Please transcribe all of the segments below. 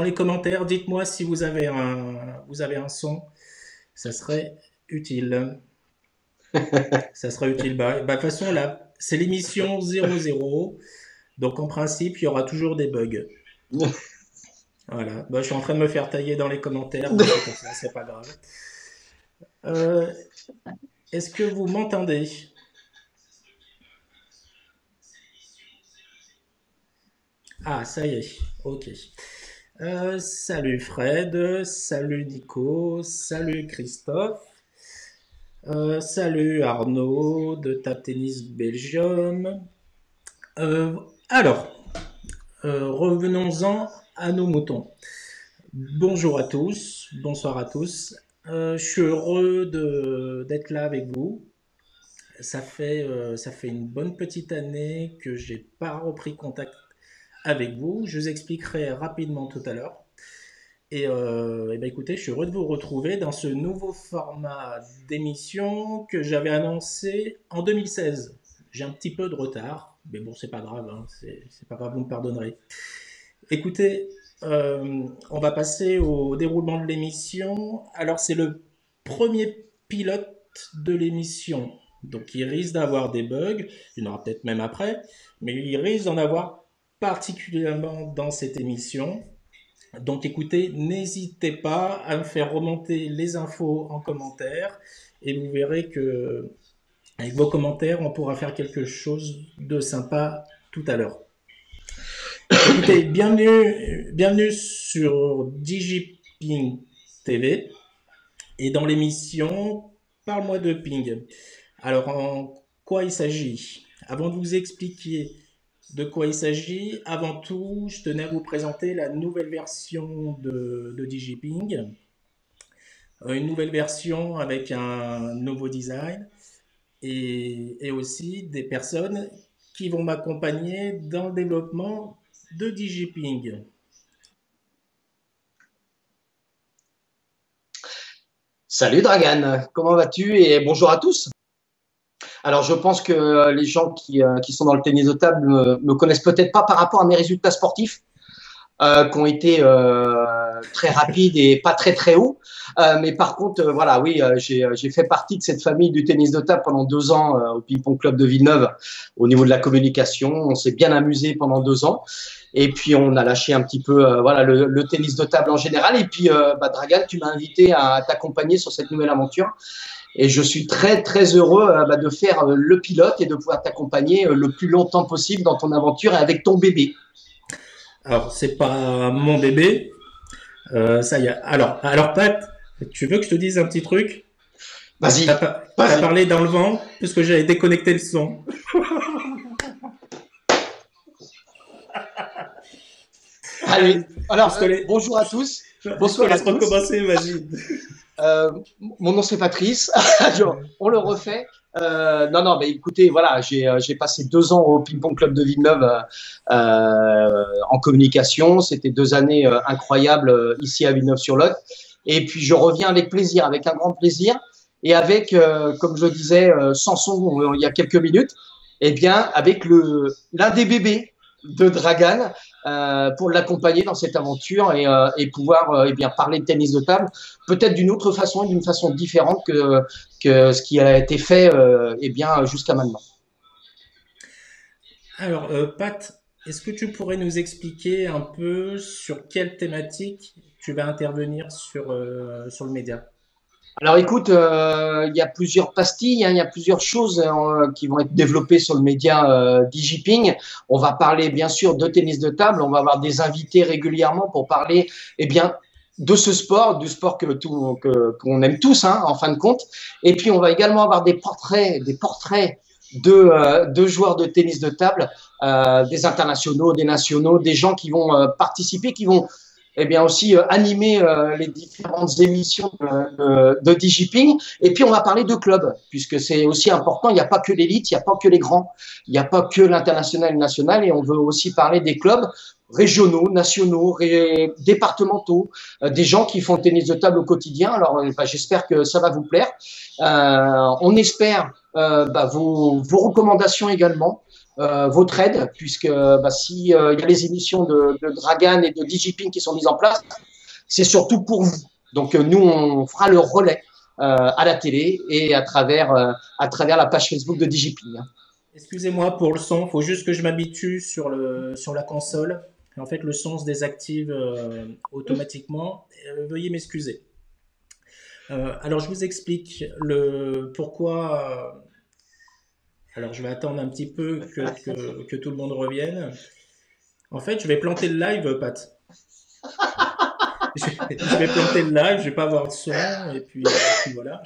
dans les commentaires, dites-moi si vous avez un son, ça serait utile. Ça serait utile. De toute façon, là, c'est l'émission 00. Donc, en principe, il y aura toujours des bugs. Voilà. Je suis en train de me faire tailler dans les commentaires, mais c'est comme ça, c'est pas grave. Euh, Est-ce que vous m'entendez? Ah, ça y est. Ok. Salut Fred, salut Nico, salut Christophe, salut Arnaud de Tap Tennis Belgium. Euh, alors, revenons-en à nos moutons. Bonjour à tous, bonsoir à tous. Je suis heureux d'être là avec vous. Ça fait une bonne petite année que j'ai pas repris contact avec vous. Je vous expliquerai rapidement tout à l'heure. Et ben écoutez, je suis heureux de vous retrouver dans ce nouveau format d'émission que j'avais annoncé en 2016. J'ai un petit peu de retard, mais bon, c'est pas grave, hein, c'est pas grave, vous me pardonnerez. Écoutez, on va passer au déroulement de l'émission. Alors, c'est le premier pilote de l'émission. Donc, il risque d'avoir des bugs. Il y en aura peut-être même après. Mais il risque d'en avoir particulièrement dans cette émission. Donc, écoutez, n'hésitez pas à me faire remonter les infos en commentaire. Et vous verrez que, avec vos commentaires, on pourra faire quelque chose de sympa tout à l'heure. Écoutez, bienvenue sur DigiPing TV et dans l'émission Parle-moi de Ping. Alors, en quoi il s'agit? Avant de vous expliquer de quoi il s'agit, avant tout, je tenais à vous présenter la nouvelle version de DigiPing. Une nouvelle version avec un nouveau design et aussi des personnes qui vont m'accompagner dans le développement de DigiPing. Salut Dragan, comment vas-tu et bonjour à tous. Alors je pense que les gens qui sont dans le tennis de table me connaissent peut-être pas par rapport à mes résultats sportifs qui ont été très rapides et pas très très hauts. Mais par contre, voilà, oui, j'ai fait partie de cette famille du tennis de table pendant 2 ans au Ping-Pong Club de Villeneuve au niveau de la communication. On s'est bien amusé pendant 2 ans. Et puis on a lâché un petit peu voilà le tennis de table en général. Et puis Dragan, tu m'as invité à t'accompagner sur cette nouvelle aventure. Et je suis très très heureux de faire le pilote et de pouvoir t'accompagner le plus longtemps possible dans ton aventure et avec ton bébé. Alors, c'est pas mon bébé. Ça y est. Alors Pat, tu veux que je te dise un petit truc? Vas-y, T'as vas-y. parlé dans le vent parce que j'avais déconnecté le son. Allez, alors Je bonjour à tous. te Bonsoir à laisse tous. recommencer, vas-y. Mon nom c'est Patrice. On le refait. Non, non, mais écoutez, voilà, j'ai passé 2 ans au Ping-Pong Club de Villeneuve en communication. C'était 2 années incroyables ici à Villeneuve-sur-Lot. Et puis je reviens avec plaisir, avec un grand plaisir, et avec, comme je le disais, Samson il y a quelques minutes, eh bien avec l'un des bébés de Dragan pour l'accompagner dans cette aventure et pouvoir eh bien parler de tennis de table peut-être d'une autre façon et d'une façon différente que ce qui a été fait eh bien jusqu'à maintenant. Alors, Pat, est-ce que tu pourrais nous expliquer un peu sur quelle thématique tu vas intervenir sur le média? Alors écoute, il y a plusieurs pastilles, hein, il y a plusieurs choses qui vont être développées sur le média DigiPing. On va parler bien sûr de tennis de table, on va avoir des invités régulièrement pour parler eh bien de ce sport, du sport qu'on aime tous hein, en fin de compte. Et puis on va également avoir des portraits de joueurs de tennis de table, des internationaux, des nationaux, des gens qui vont participer, qui vont eh bien aussi animer les différentes émissions de DigiPing. Et puis on va parler de clubs, puisque c'est aussi important. Il n'y a pas que l'élite, il n'y a pas que les grands, il n'y a pas que l'international et le national. Et on veut aussi parler des clubs régionaux, nationaux, départementaux, des gens qui font le tennis de table au quotidien. Alors j'espère que ça va vous plaire. On espère vos recommandations également, vos trades, puisque si il y a les émissions de Dragan et de DigiPing qui sont mises en place, c'est surtout pour vous. Donc nous, on fera le relais à la télé et à travers la page Facebook de DigiPing. Excusez-moi pour le son, il faut juste que je m'habitue sur la console. En fait, le son se désactive automatiquement. Veuillez m'excuser. Alors, je vous explique le pourquoi. Alors, je vais attendre un petit peu que tout le monde revienne. En fait, je vais planter le live, Pat. Je vais planter le live, je vais pas avoir de son, et puis voilà.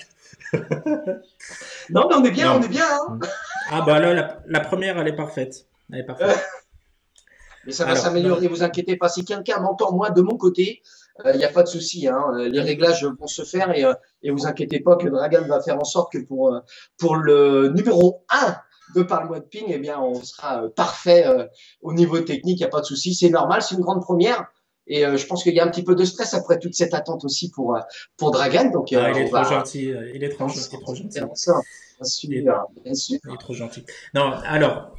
Non, mais on est bien, on est Non. bien. Hein. Ah bah là, la première, elle est parfaite. Elle est parfaite. Mais ça va Alors, non. s'améliorer, vous inquiétez pas. Si quelqu'un m'entend, moi, de mon côté, il n'y a pas de souci. Hein. Les réglages vont se faire et vous inquiétez pas que Dragan va faire en sorte que pour le numéro un de Parle-moi de Ping, eh bien, on sera parfait au niveau technique, il n'y a pas de souci. C'est normal, c'est une grande première. Et je pense qu'il y a un petit peu de stress après toute cette attente aussi pour Dragan. Donc, Ah, il est on trop va gentil. Il est trop, il est trop faire gentil. ça, bien Il est, sûr, bien sûr. il est trop gentil. Non, alors,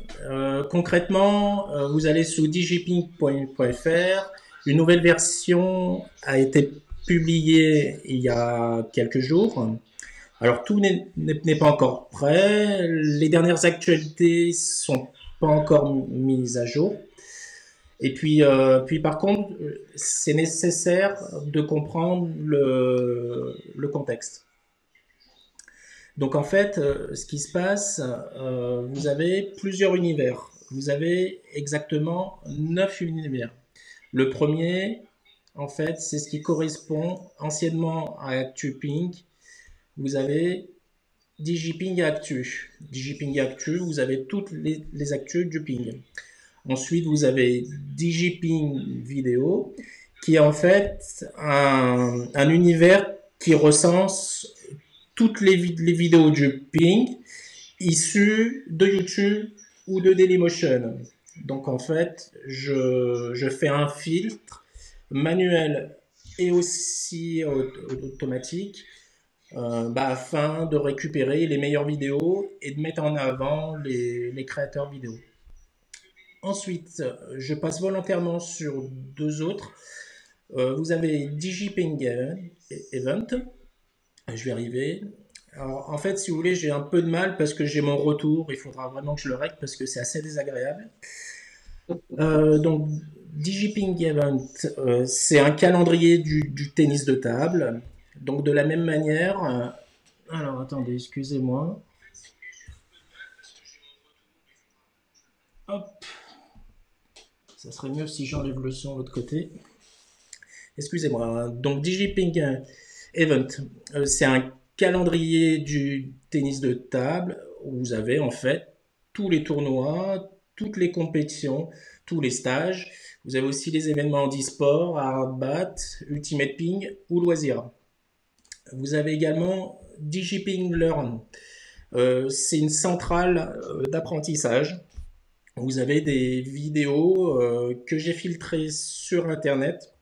concrètement, vous allez sur digiping.fr. Une nouvelle version a été publiée il y a quelques jours. Alors, tout n'est pas encore prêt. Les dernières actualités sont pas encore mises à jour. Et puis par contre, c'est nécessaire de comprendre le contexte. Donc en fait, ce qui se passe, vous avez plusieurs univers. Vous avez exactement 9 univers. Le premier, en fait, c'est ce qui correspond anciennement à ActuPing. Vous avez DigiPing et Actu. DigiPing et Actu, vous avez toutes les actus du ping. Ensuite, vous avez DigiPing Vidéo, qui est en fait un univers qui recense toutes les vidéos du ping issues de YouTube ou de Dailymotion. Donc en fait, je fais un filtre manuel et aussi automatique afin de récupérer les meilleures vidéos et de mettre en avant les créateurs vidéo. Ensuite, je passe volontairement sur deux autres. Vous avez DigiPing Event. Je vais arriver. Alors, en fait, si vous voulez, j'ai un peu de mal parce que j'ai mon retour. Il faudra vraiment que je le règle parce que c'est assez désagréable. Donc, DigiPing Event, c'est un calendrier du tennis de table. Donc, de la même manière. Alors, attendez, excusez-moi. Hop, ça serait mieux si j'enlève le son de l'autre côté. Excusez-moi. Donc, DigiPing Event, c'est un calendrier du tennis de table où vous avez en fait tous les tournois, toutes les compétitions, tous les stages. Vous avez aussi les événements d'e-sport, hardbat, ultimate ping ou loisirs. Vous avez également DigiPing Learn. C'est une centrale d'apprentissage. Vous avez des vidéos que j'ai filtrées sur Internet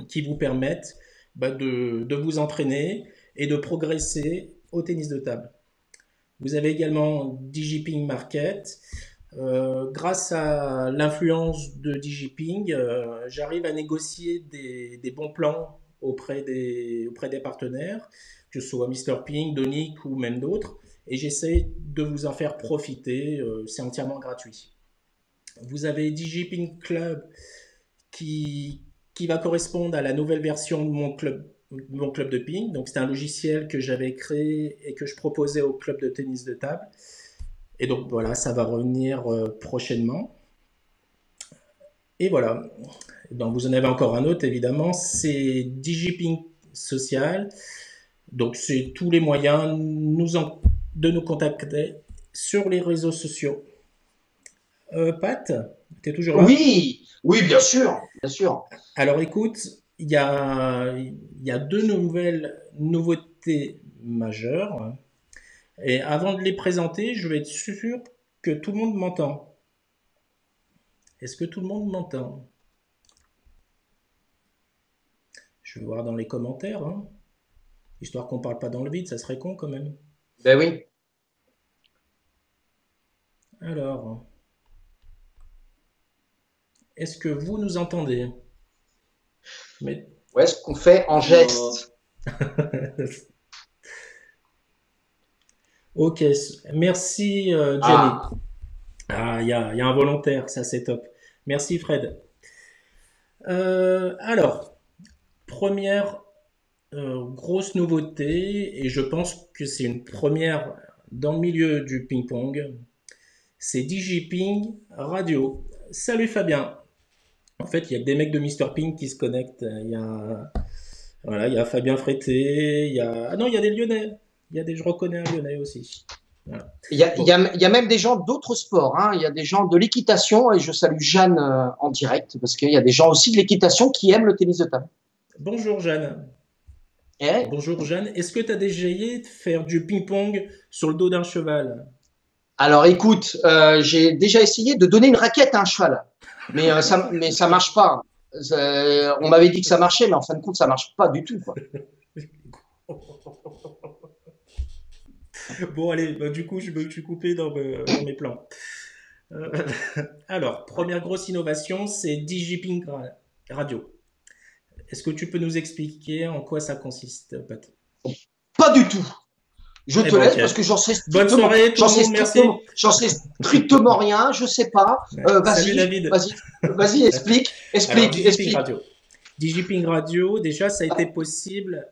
qui vous permettent de vous entraîner et de progresser au tennis de table. Vous avez également DigiPing Market. Grâce à l'influence de DigiPing, j'arrive à négocier des bons plans auprès des partenaires, que ce soit Mr. Ping, Donic ou même d'autres, et j'essaie de vous en faire profiter, c'est entièrement gratuit. Vous avez DigiPing Club qui, qui va correspondre à la nouvelle version de mon club de ping. Donc c'est un logiciel que j'avais créé et que je proposais au club de tennis de table. Et donc voilà, ça va revenir prochainement. Et voilà. Donc vous en avez encore un autre évidemment, c'est DigiPing Social. Donc c'est tous les moyens de nous contacter sur les réseaux sociaux. Pat, t'es toujours là? Oui, oui, bien sûr, bien sûr. Alors écoute, il y a deux nouvelles nouveautés majeures. Et avant de les présenter, je vais être sûr que tout le monde m'entend. Est-ce que tout le monde m'entend? Je vais voir dans les commentaires, hein. Histoire qu'on parle pas dans le vide, ça serait con quand même. Ben oui. Alors, est-ce que vous nous entendez? Mais... Ouais, ce qu'on fait en Oh. geste. Ok, merci Jenny. Ah, Ah, il y a un volontaire, ça c'est top. Merci Fred. Alors, première grosse nouveauté, et je pense que c'est une première dans le milieu du ping-pong, c'est DigiPing Radio. Salut Fabien. En fait, il y a que des mecs de Mister Ping qui se connectent. Voilà, il y a Fabien Frété, Ah non, il y a des Lyonnais. Je reconnais un Lyonnais aussi. Voilà. Bon, il y a même des gens d'autres sports. Hein. Il y a des gens de l'équitation et je salue Jeanne en direct parce qu'il y a des gens aussi de l'équitation qui aiment le tennis de table. bonjour Jeanne. Eh, Bonjour Jeanne. Est-ce que tu as déjà essayé de faire du ping-pong sur le dos d'un cheval? alors écoute, j'ai déjà essayé de donner une raquette à un cheval, mais ça marche pas. On m'avait dit que ça marchait, mais en fin de compte, ça marche pas du tout, quoi. Bon, allez, bah, du coup, je me suis coupé dans mes plans. Euh, alors, première grosse innovation, c'est DigiPing Radio. Est-ce que tu peux nous expliquer en quoi ça consiste, Pat? Pas du tout. Je Eh te ben, ok. laisse parce que Bonne soirée tout le monde, merci. j'en sais strictement rien. Je sais pas. Salut David. Vas-y, Alors, explique. DigiPing Radio, déjà, ça a été possible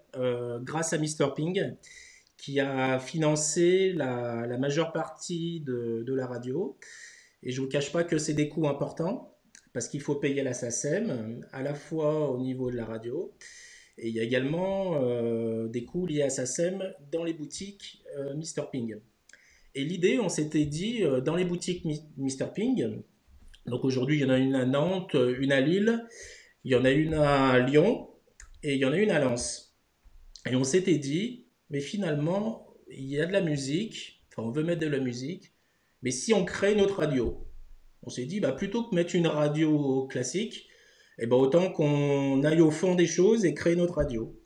grâce à Mister Ping, qui a financé la majeure partie de la radio. Et je ne vous cache pas que c'est des coûts importants, parce qu'il faut payer la SACEM, à la fois au niveau de la radio, et il y a également des coûts liés à SACEM dans les boutiques Mister Ping. Et l'idée, on s'était dit, dans les boutiques Mister Ping, donc aujourd'hui il y en a une à Nantes, une à Lille, il y en a une à Lyon, et il y en a une à Lens. Et on s'était dit, mais finalement, il y a de la musique, enfin on veut mettre de la musique, mais si on crée notre radio, on s'est dit, bah, plutôt que mettre une radio classique, eh ben, autant qu'on aille au fond des choses et créer notre radio.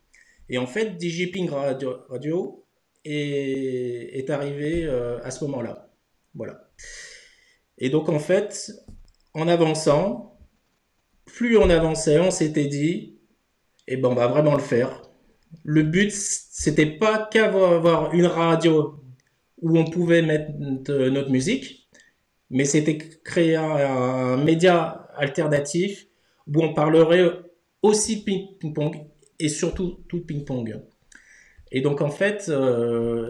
Et en fait, DJPing Radio est arrivé à ce moment-là. Voilà. Et donc, en fait, en avançant, plus on avançait, on s'était dit, eh ben, on va vraiment le faire. Le but, c'était pas qu'avoir une radio où on pouvait mettre notre musique, mais c'était créer un média alternatif où on parlerait aussi ping-pong et surtout tout ping-pong. Et donc en fait,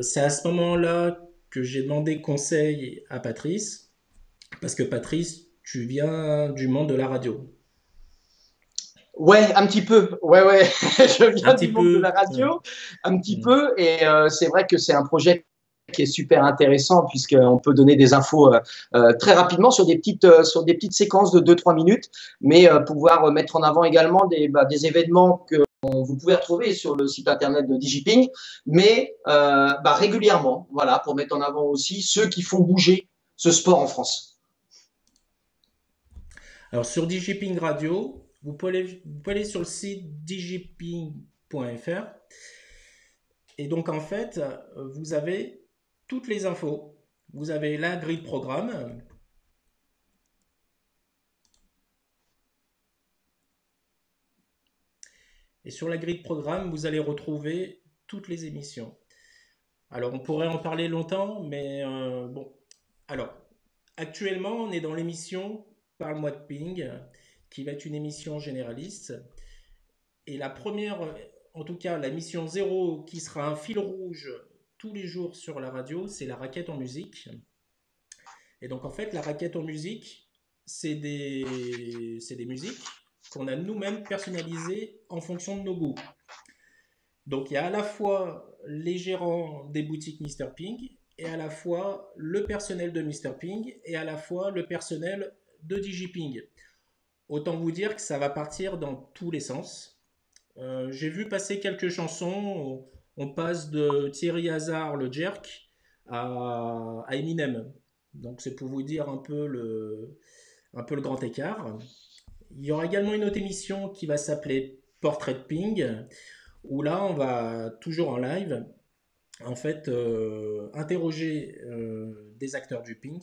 c'est à ce moment-là que j'ai demandé conseil à Patrice, parce que Patrice, tu viens du monde de la radio. Ouais, un petit peu. Ouais. Je Un viens petit du monde de peu. la radio, un petit peu, et c'est vrai que c'est un projet qui est super intéressant puisqu'on peut donner des infos très rapidement sur des petites séquences de 2-3 minutes, mais pouvoir mettre en avant également des événements que vous pouvez retrouver sur le site internet de DigiPing, mais régulièrement, voilà, pour mettre en avant aussi ceux qui font bouger ce sport en France. Alors sur DigiPing Radio, vous pouvez aller sur le site digiping.fr et donc en fait, vous avez toutes les infos. Vous avez la grille de programme. Et sur la grille de programme, vous allez retrouver toutes les émissions. Alors, on pourrait en parler longtemps, mais bon. Alors, actuellement, on est dans l'émission Parle-moi de Ping, qui va être une émission généraliste. Et la première, en tout cas, la mission zéro, qui sera un fil rouge tous les jours sur la radio, c'est la raquette en musique. Et donc, en fait, la raquette en musique, c'est des musiques qu'on a nous-mêmes personnalisées en fonction de nos goûts. Donc il y a à la fois les gérants des boutiques Mister Ping et à la fois le personnel de Mister Ping et à la fois le personnel de DigiPing. Autant vous dire que ça va partir dans tous les sens. J'ai vu passer quelques chansons. On passe de Thierry Hazard, le Jerk, à Eminem. Donc c'est pour vous dire un peu le grand écart. Il y aura également une autre émission qui va s'appeler Portrait Ping, où là, on va toujours en live, en fait, interroger des acteurs du ping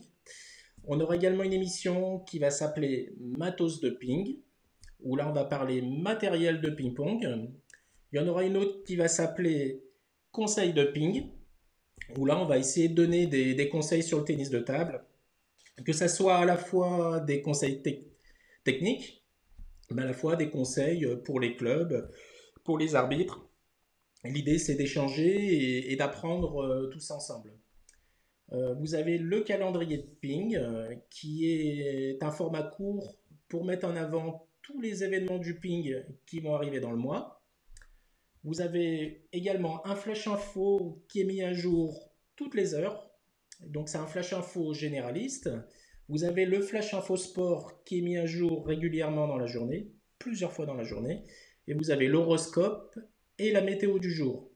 On aura également une émission qui va s'appeler Matos de ping, où là on va parler matériel de ping-pong. Il y en aura une autre qui va s'appeler Conseil de ping, où là on va essayer de donner des conseils sur le tennis de table, que ce soit à la fois des conseils techniques, mais à la fois des conseils pour les clubs, pour les arbitres. L'idée c'est d'échanger et d'apprendre tous ensemble. Vous avez le calendrier de ping, qui est un format court pour mettre en avant tous les événements du ping qui vont arriver dans le mois. Vous avez également un flash info qui est mis à jour toutes les heures. Donc c'est un flash info généraliste. Vous avez le flash info sport qui est mis à jour régulièrement dans la journée, plusieurs fois dans la journée. Et vous avez l'horoscope et la météo du jour.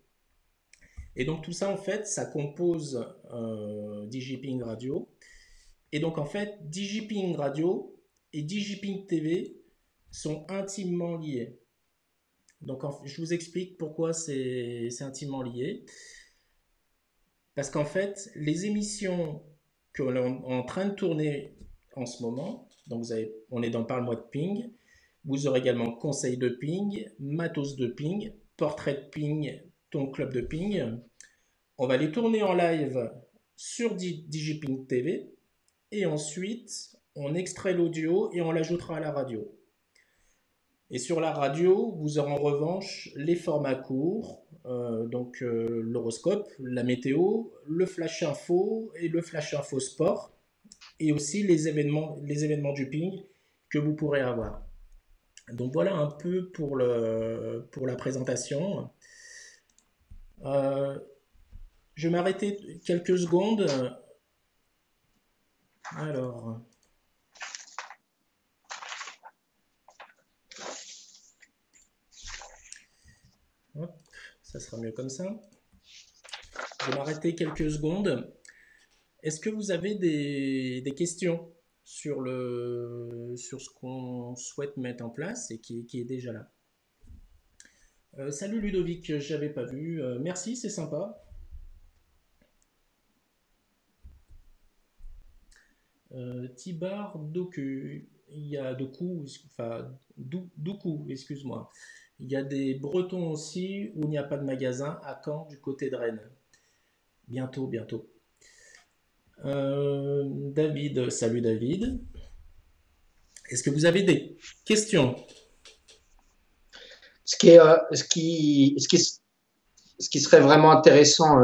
Et donc tout ça en fait, ça compose DigiPing Radio. Et donc en fait, DigiPing Radio et DigiPing TV sont intimement liés. Donc je vous explique pourquoi c'est intimement lié. Parce qu'en fait, les émissions qu'on est en train de tourner en ce moment, donc on est dans Parle-moi de ping, vous aurez également Conseil de ping, Matos de ping, Portrait de ping, Ton club de ping. On va les tourner en live sur DigiPing TV et ensuite on extrait l'audio et on l'ajoutera à la radio. Et sur la radio, vous aurez en revanche les formats courts, donc l'horoscope, la météo, le flash info et le flash info sport, et aussi les événements du ping que vous pourrez avoir. Donc voilà un peu pour la présentation. Je vais m'arrêter quelques secondes. Alors. Hop, ça sera mieux comme ça. Je vais m'arrêter quelques secondes. Est-ce que vous avez des questions sur ce qu'on souhaite mettre en place et qui est déjà là? Salut Ludovic, j'avais pas vu. Merci, c'est sympa. Tibar Doku, il y a Doku, enfin Doukou, excuse-moi. Il y a des Bretons aussi où il n'y a pas de magasin à Caen du côté de Rennes. Bientôt, bientôt. David, salut David. Est-ce que vous avez des questions? Ce qui serait vraiment intéressant,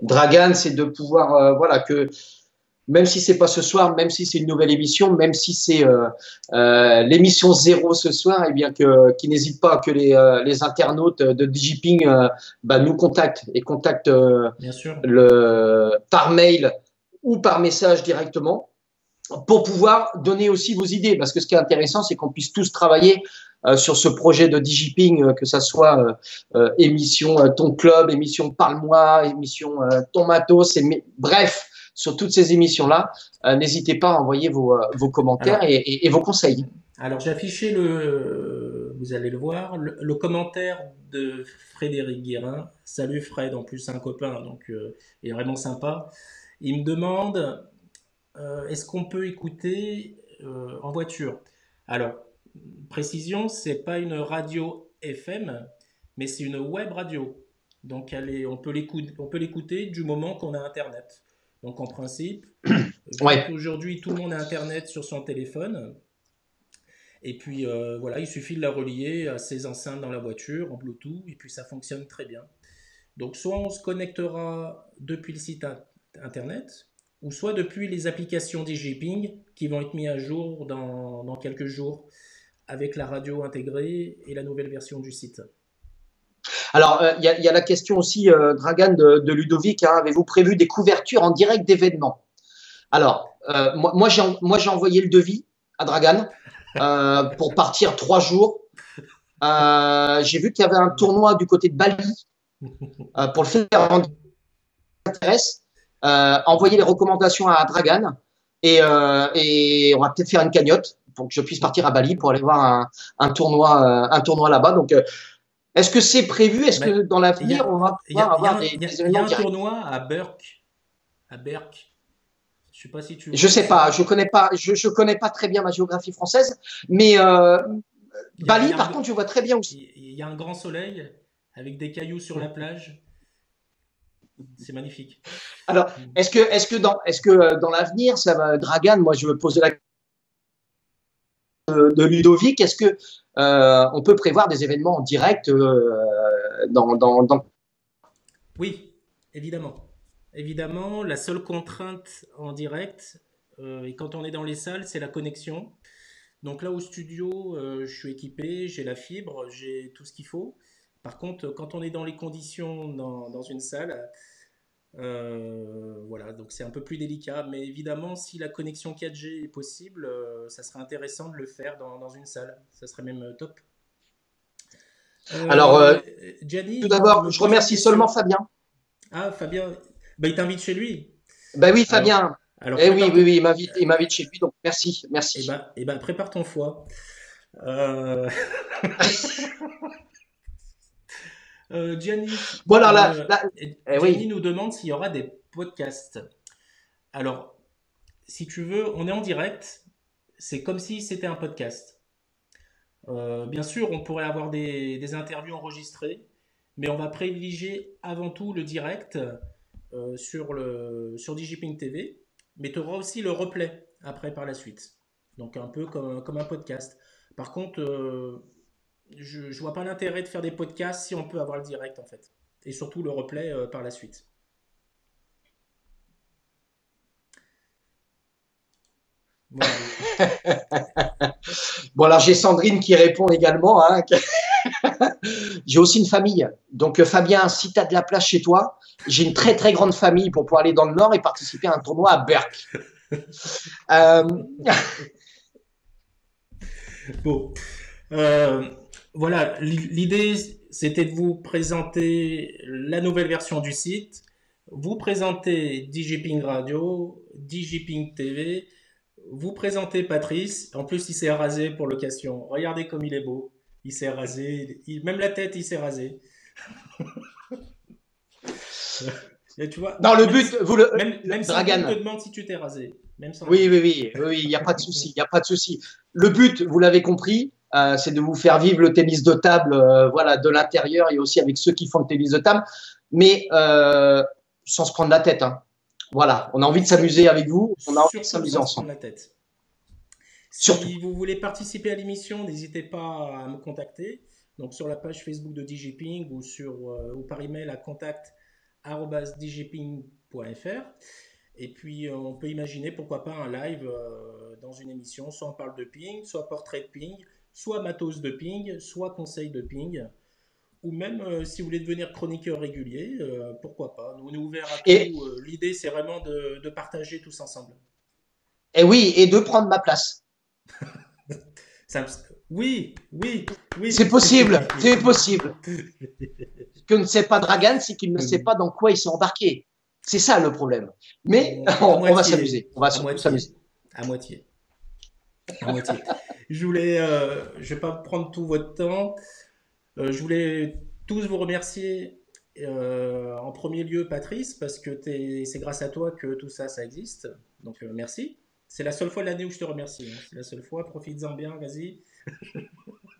Dragan, c'est de pouvoir, voilà, que même si c'est pas ce soir, même si c'est une nouvelle émission, même si c'est l'émission 0 ce soir, eh bien qu'ils n'hésitent pas que les internautes de DigiPing nous contactent et contactent Bien sûr. par mail ou par message directement pour pouvoir donner aussi vos idées. Parce que ce qui est intéressant, c'est qu'on puisse tous travailler sur ce projet de DigiPing, que ça soit émission Ton Club, émission Parle-moi, émission Ton Matos, bref, sur toutes ces émissions-là, n'hésitez pas à envoyer vos commentaires et vos conseils. Alors, j'ai affiché vous allez le voir, le commentaire de Frédéric Guérin. Salut Fred, en plus c'est un copain, donc il est vraiment sympa. Il me demande, est-ce qu'on peut écouter en voiture? Alors, précision, c'est pas une radio FM, mais c'est une web radio. Donc, on peut l'écouter du moment qu'on a Internet. Donc, en principe, Ouais. aujourd'hui tout le monde a Internet sur son téléphone. Et puis voilà, il suffit de la relier à ses enceintes dans la voiture en Bluetooth et puis ça fonctionne très bien. Donc soit on se connectera depuis le site internet ou soit depuis les applications DigiPing qui vont être mises à jour dans quelques jours avec la radio intégrée et la nouvelle version du site. Alors, il y a la question aussi, Dragan, de Ludovic. Hein, avez-vous prévu des couvertures en direct d'événements? Alors, moi j'ai envoyé le devis à Dragan pour partir 3 jours. J'ai vu qu'il y avait un tournoi du côté de Bali pour le faire en intéresse. Envoyer les recommandations à Dragan et on va peut-être faire une cagnotte pour que je puisse partir à Bali pour aller voir un tournoi là-bas. Donc, est-ce que c'est prévu? Est-ce que dans l'avenir, on va pouvoir avoir des événements directs? Il y a un tournoi à Berck. sais pas si tu Je vois où sais c'est. pas, je connais pas très bien ma géographie française, mais Il y Bali, a un, par contre, je vois très bien où c'est. il y a un grand soleil avec des cailloux sur la plage. C'est magnifique. Alors, Mm. est-ce que dans l'avenir, ça va, Dragan, moi, je me pose la question de Ludovic, est-ce que on peut prévoir des événements en direct dans. Oui, évidemment. Évidemment, la seule contrainte en direct, et quand on est dans les salles, c'est la connexion. Donc là, au studio, je suis équipé, j'ai la fibre, j'ai tout ce qu'il faut. Par contre, quand on est dans les conditions dans une salle, voilà, donc c'est un peu plus délicat. Mais évidemment, si la connexion 4G est possible, ça serait intéressant de le faire dans une salle. Ça serait même top. Alors, Euh, Gianni tout il d'abord, me je pose une remercie seulement question. Fabien. Ah, Fabien, bah, il t'invite chez lui. Ben oui, Alors, Fabien. alors Eh oui, prépare oui, ton, oui, il m'invite chez lui, donc merci, merci. prépare ton foie. Euh, Gianni, Bon, alors Gianni oui. nous demande s'il y aura des podcasts. Alors, si tu veux, on est en direct. C'est comme si c'était un podcast. Bien sûr, on pourrait avoir des interviews enregistrées, mais on va privilégier avant tout le direct sur DigiPing TV. Mais tu auras aussi le replay après par la suite. Donc un peu comme un podcast. Par contre, je vois pas l'intérêt de faire des podcasts si on peut avoir le direct en fait. Et surtout le replay par la suite. Voilà. Bon, alors j'ai Sandrine qui répond également. Hein. J'ai aussi une famille. Donc, Fabien, si tu as de la place chez toi, j'ai une très, très grande famille pour pouvoir aller dans le Nord et participer à un tournoi à Berck. Euh, Bon. Euh, voilà, l'idée c'était de vous présenter la nouvelle version du site, vous présenter DigiPing Radio, DigiPing TV, vous présenter Patrice. En plus, il s'est rasé pour l'occasion. Regardez comme il est beau. Il s'est rasé, même la tête, il s'est rasé. Et tu vois, dans le but, même Sandrine te Dragan, demande si tu t'es rasé. Même oui, Sandrine. oui, oui, oui, il n'y a pas de souci, il n'y a pas de souci. Le but, vous l'avez compris, c'est de vous faire vivre le tennis de table, voilà, de l'intérieur et aussi avec ceux qui font le tennis de table, mais sans se prendre la tête. Hein. Voilà, on a envie de s'amuser avec vous, on a envie de Surtout s'amuser sans se ensemble, prendre la tête. surtout. Si vous voulez participer à l'émission, n'hésitez pas à me contacter. Donc sur la page Facebook de DigiPing ou par email à contact@digiping.fr. Et puis on peut imaginer pourquoi pas un live dans une émission. Soit on parle de ping, soit portrait de ping, soit matos de ping, soit conseil de ping. Ou même si vous voulez devenir chroniqueur régulier, pourquoi pas. Nous, on est ouvert à Et, tout. L'idée, c'est vraiment de partager tous ensemble. et oui, et de prendre ma place. Ça oui, oui, C'est oui. possible, c'est possible. Ce que ne sait pas Dragan, c'est qu'il ne sait pas dans quoi il s'est embarqué. C'est ça le problème. Mais À on va moitié, s'amuser, on va à surtout moitié, s'amuser. à moitié, à moitié. Je vais pas prendre tout votre temps. Je voulais tous vous remercier. En premier lieu, Patrice, parce que c'est grâce à toi que tout ça, ça existe. Donc merci. C'est la seule fois de l'année où je te remercie. Hein. C'est la seule fois. Profites-en bien, vas-y.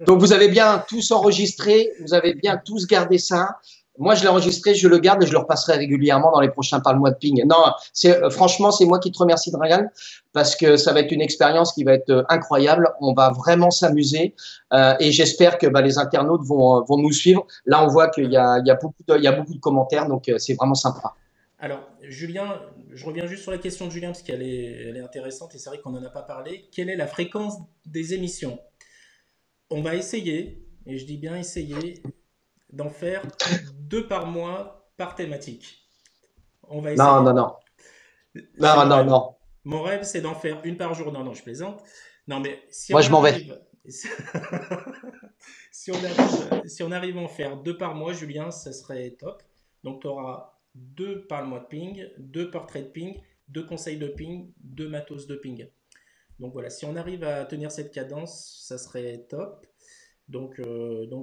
Donc vous avez bien tous enregistré, vous avez bien tous gardé ça. Moi, je l'ai enregistré, je le garde et je le repasserai régulièrement dans les prochains parle-moi de ping. Non, franchement, c'est moi qui te remercie, Dragan, parce que ça va être une expérience qui va être incroyable. On va vraiment s'amuser et j'espère que les internautes vont nous suivre. Là, on voit il y a beaucoup de commentaires, donc c'est vraiment sympa. Alors, Julien, je reviens juste sur la question de Julien parce elle est intéressante et c'est vrai qu'on n'en a pas parlé. Quelle est la fréquence des émissions? On va essayer, et je dis bien essayer, d'en faire 2 par mois par thématique. On va Non, non, essayer. non, C'est non, mon non, rêve. non. Mon rêve, c'est d'en faire une par jour. Non, non, je plaisante. Non, mais si Moi, on je m'en vais. arrive, si on arrive à en faire 2 par mois, Julien, ça serait top. Donc, tu auras 2 par mois de ping, 2 portraits de ping, 2 conseils de ping, 2 matos de ping. Donc voilà, si on arrive à tenir cette cadence, ça serait top. Donc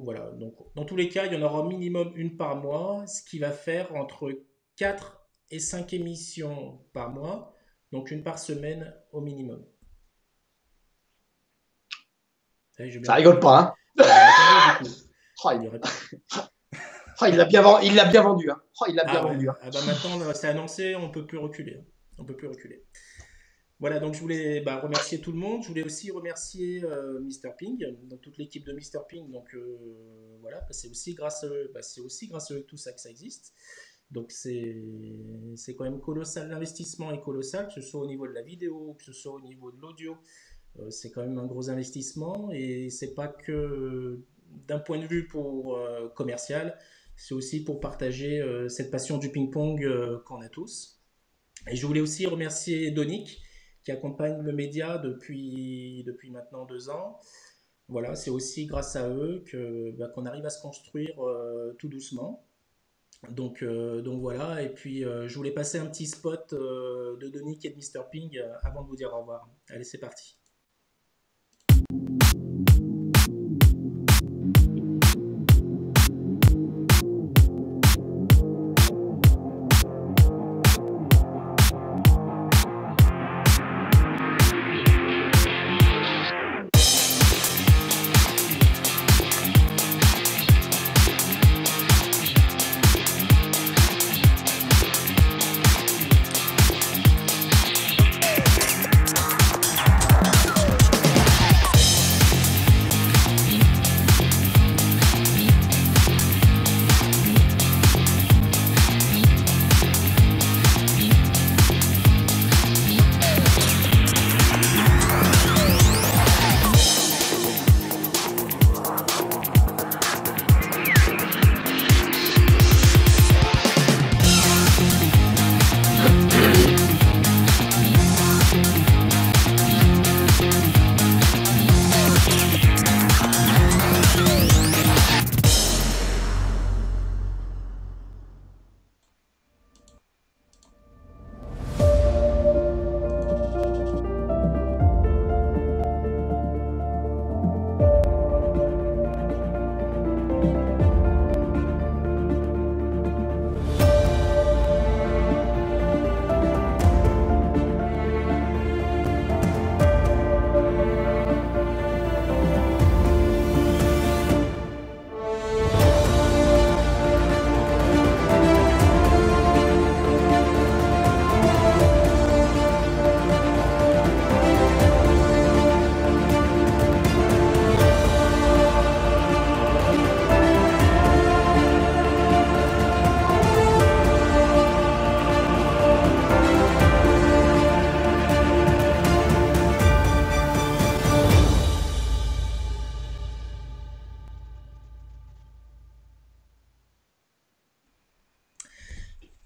voilà. Donc, dans tous les cas, il y en aura au minimum une par mois, ce qui va faire entre 4 et 5 émissions par mois donc une par semaine au minimum. Ça rigole pas, hein. Oh, il l'a bien vendu, hein. Oh, il l'a bien vendu, hein. Ah bah maintenant, c'est annoncé, on peut plus reculer. On peut plus reculer. Voilà, donc je voulais remercier tout le monde. Je voulais aussi remercier Mr. Ping, donc toute l'équipe de Mr. Ping. Donc voilà, c'est aussi grâce à eux, c'est aussi grâce à eux tout ça que ça existe. Donc c'est quand même colossal, l'investissement est colossal, que ce soit au niveau de la vidéo, que ce soit au niveau de l'audio. C'est quand même un gros investissement et c'est pas que d'un point de vue pour commercial, c'est aussi pour partager cette passion du ping-pong qu'on a tous. Et je voulais aussi remercier Donic qui accompagne le média depuis maintenant 2 ans. Voilà, c'est aussi grâce à eux qu'on arrive à se construire tout doucement. Donc voilà, et puis je voulais passer un petit spot de Donic et de Mr. Ping avant de vous dire au revoir. Allez, c'est parti.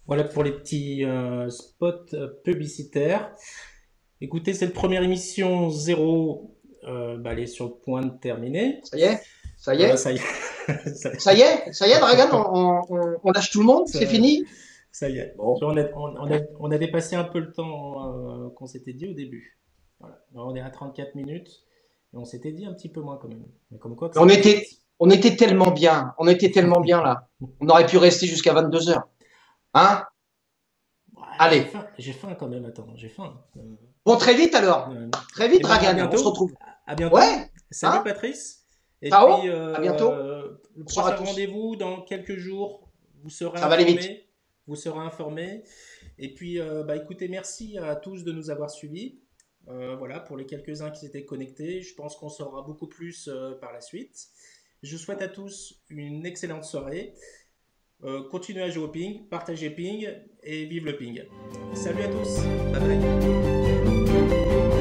Voilà pour les petits spots publicitaires. Écoutez, cette première émission 0, elle est sur le point de terminer. Ça y est? Ça y est? Ça y est. Ça y est, Dragan, on lâche tout le monde, c'est fini? Ça y est. Bon. On a dépassé un peu le temps qu'on s'était dit au début. Voilà. Alors, on est à 34 minutes et on s'était dit un petit peu moins quand même. Mais comme quoi, on était tellement bien, là. On aurait pu rester jusqu'à 22h. Hein? Ouais, allez. J'ai faim quand même, attends, j'ai faim. Bon, très vite alors. Très vite, Dragan, on se retrouve. À bientôt. Ouais. Salut hein Patrice. Et Ciao, puis, à bientôt. Le prochain rendez-vous dans quelques jours, vous serez Ça va aller vite. Vous serez informé. Et puis, écoutez, merci à tous de nous avoir suivis. Voilà, pour les quelques-uns qui s'étaient connectés, je pense qu'on saura beaucoup plus par la suite. Je souhaite à tous une excellente soirée. Continuez à jouer au ping, partagez ping et vive le ping. Salut à tous, bye bye.